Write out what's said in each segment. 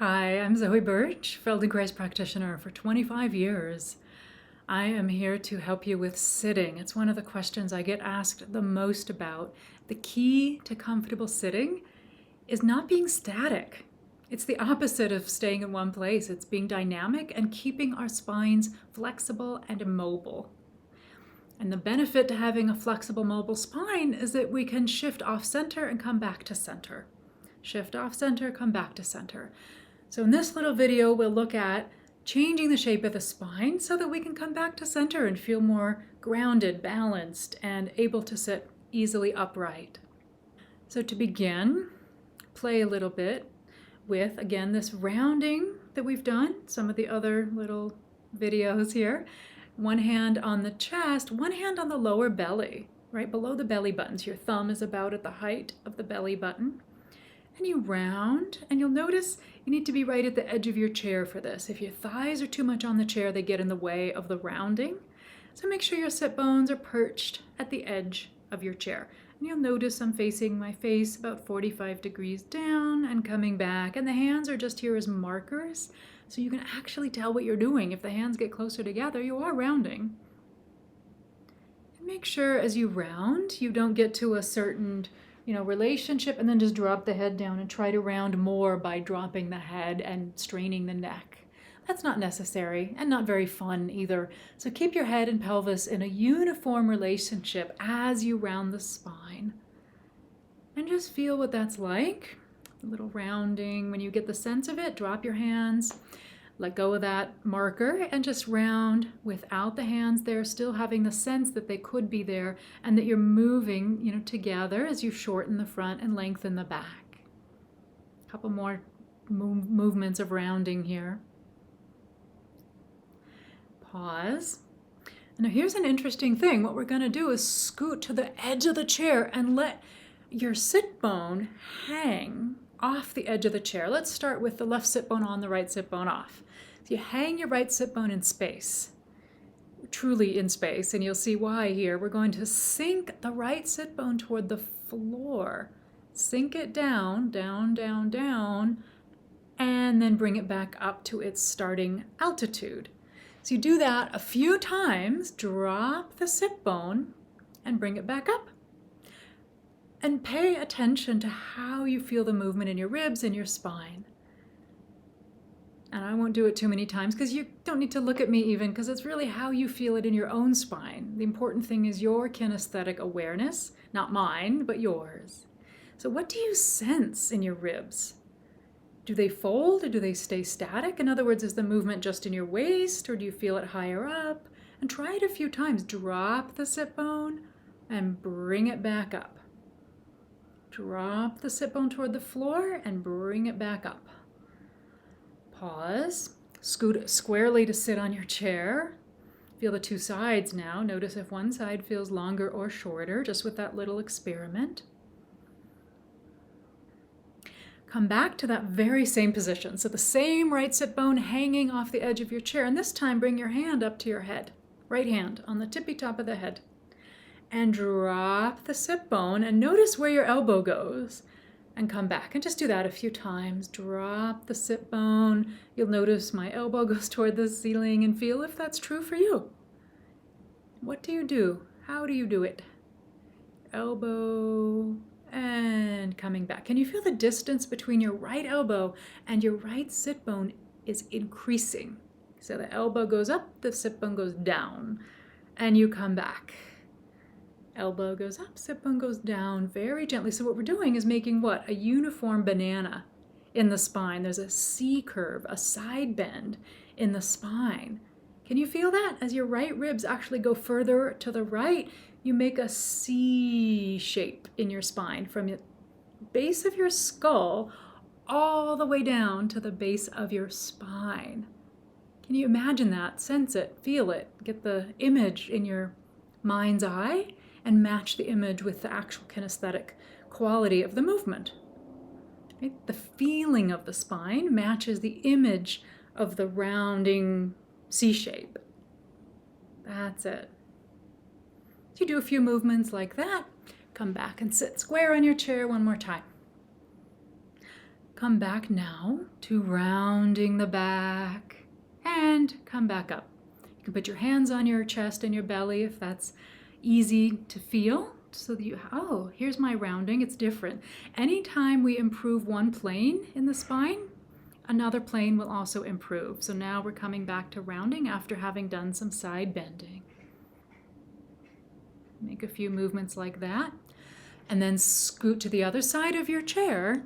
Hi, I'm Zoe Birch, Feldenkrais practitioner for 25 years. I am here to help you with sitting. It's one of the questions I get asked the most about. The key to comfortable sitting is not being static. It's the opposite of staying in one place. It's being dynamic and keeping our spines flexible and mobile. And the benefit to having a flexible, mobile spine is that we can shift off center and come back to center. Shift off center, come back to center. So in this little video, we'll look at changing the shape of the spine so that we can come back to center and feel more grounded, balanced, and able to sit easily upright. So to begin, play a little bit with, again, this rounding that we've done, some of the other little videos here. One hand on the chest, one hand on the lower belly, right below the belly buttons. Your thumb is about at the height of the belly button. And you round, and you'll notice you need to be right at the edge of your chair for this. If your thighs are too much on the chair, they get in the way of the rounding. So make sure your sit bones are perched at the edge of your chair. And you'll notice I'm facing my face about 45 degrees down and coming back. And the hands are just here as markers, so you can actually tell what you're doing. If the hands get closer together, you are rounding. And make sure as you round, you don't get to a certain relationship and then just drop the head down and try to round more by dropping the head and straining the neck. That's not necessary and not very fun either. So keep your head and pelvis in a uniform relationship as you round the spine. And just feel what that's like. A little rounding. When you get the sense of it, drop your hands. Let go of that marker and just round without the hands there, still having the sense that they could be there and that you're moving, together as you shorten the front and lengthen the back. A couple more movements of rounding here. Pause. Now here's an interesting thing. What we're going to do is scoot to the edge of the chair and let your sit bone hang off the edge of the chair. Let's start with the left sit bone on, the right sit bone off. So you hang your right sit bone in space, truly in space, and you'll see why here. We're going to sink the right sit bone toward the floor. Sink it down, down, down, down, and then bring it back up to its starting altitude. So you do that a few times, drop the sit bone, and bring it back up. And pay attention to how you feel the movement in your ribs and your spine. And I won't do it too many times because you don't need to look at me even, because it's really how you feel it in your own spine. The important thing is your kinesthetic awareness, not mine, but yours. So what do you sense in your ribs? Do they fold or do they stay static? In other words, is the movement just in your waist or do you feel it higher up? And try it a few times. Drop the sit bone and bring it back up. Drop the sit bone toward the floor and bring it back up. Pause. Scoot squarely to sit on your chair. Feel the two sides now. Notice if one side feels longer or shorter, just with that little experiment. Come back to that very same position. So the same right sit bone hanging off the edge of your chair. And this time bring your hand up to your head. Right hand on the tippy top of the head. And drop the sit bone and notice where your elbow goes and come back. And just do that a few times. Drop the sit bone. You'll notice my elbow goes toward the ceiling and feel if that's true for you. What do you do? How do you do it? Elbow and coming back. Can you feel the distance between your right elbow and your right sit bone is increasing? So the elbow goes up, the sit bone goes down, and you come back. Elbow goes up, sit bone goes down very gently. So what we're doing is making what? A uniform banana in the spine. There's a C curve, a side bend in the spine. Can you feel that? As your right ribs actually go further to the right, you make a C shape in your spine from the base of your skull all the way down to the base of your spine. Can you imagine that? Sense it, feel it, get the image in your mind's eye and match the image with the actual kinesthetic quality of the movement. Right? The feeling of the spine matches the image of the rounding C shape. That's it. So you do a few movements like that, come back and sit square on your chair one more time. come back now to rounding the back and come back up. You can put your hands on your chest and your belly if that's easy to feel, so that oh, here's my rounding, it's different. Anytime we improve one plane in the spine, another plane will also improve. So now we're coming back to rounding after having done some side bending. Make a few movements like that. And then scoot to the other side of your chair.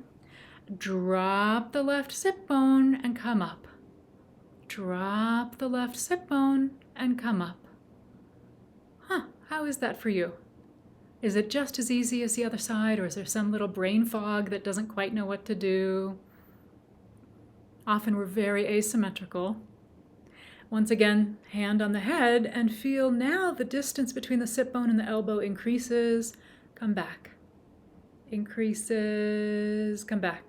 Drop the left sit bone and come up. Drop the left sit bone and come up. How is that for you? Is it just as easy as the other side, or is there some little brain fog that doesn't quite know what to do? Often we're very asymmetrical. Once again, hand on the head, and feel now the distance between the sit bone and the elbow increases. Come back. Increases, come back.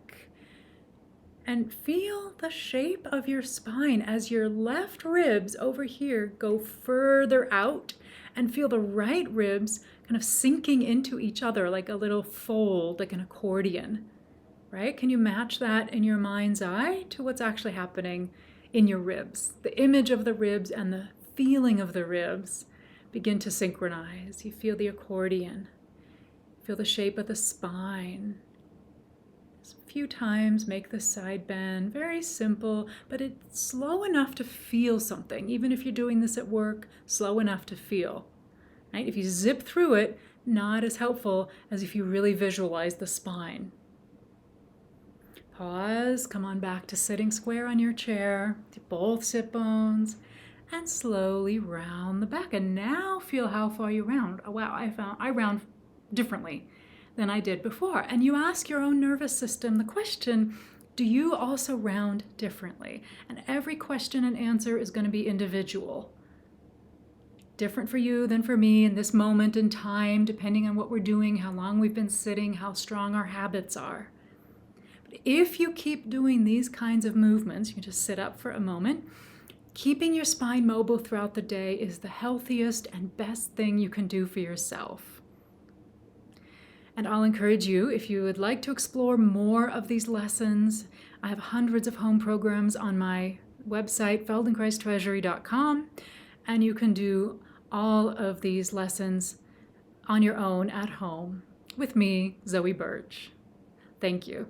And feel the shape of your spine as your left ribs over here go further out, and feel the right ribs kind of sinking into each other like a little fold, like an accordion, right? Can you match that in your mind's eye to what's actually happening in your ribs? The image of the ribs and the feeling of the ribs begin to synchronize. You feel the accordion. Feel the shape of the spine. A few times, make the side bend. Very simple, but it's slow enough to feel something. Even if you're doing this at work, slow enough to feel. Right? If you zip through it, not as helpful as if you really visualize the spine. Pause, come on back to sitting square on your chair, to both sit bones, and slowly round the back. And now feel how far you round. Oh wow, I round differently than I did before. And you ask your own nervous system the question, do you also round differently? And every question and answer is going to be individual. Different for you than for me in this moment in time, depending on what we're doing, how long we've been sitting, how strong our habits are. But if you keep doing these kinds of movements, you can just sit up for a moment, keeping your spine mobile throughout the day is the healthiest and best thing you can do for yourself. And I'll encourage you, if you would like to explore more of these lessons, I have hundreds of home programs on my website, feldenkraistreasury.com, and you can do all of these lessons on your own at home with me, Zoe Birch. Thank you.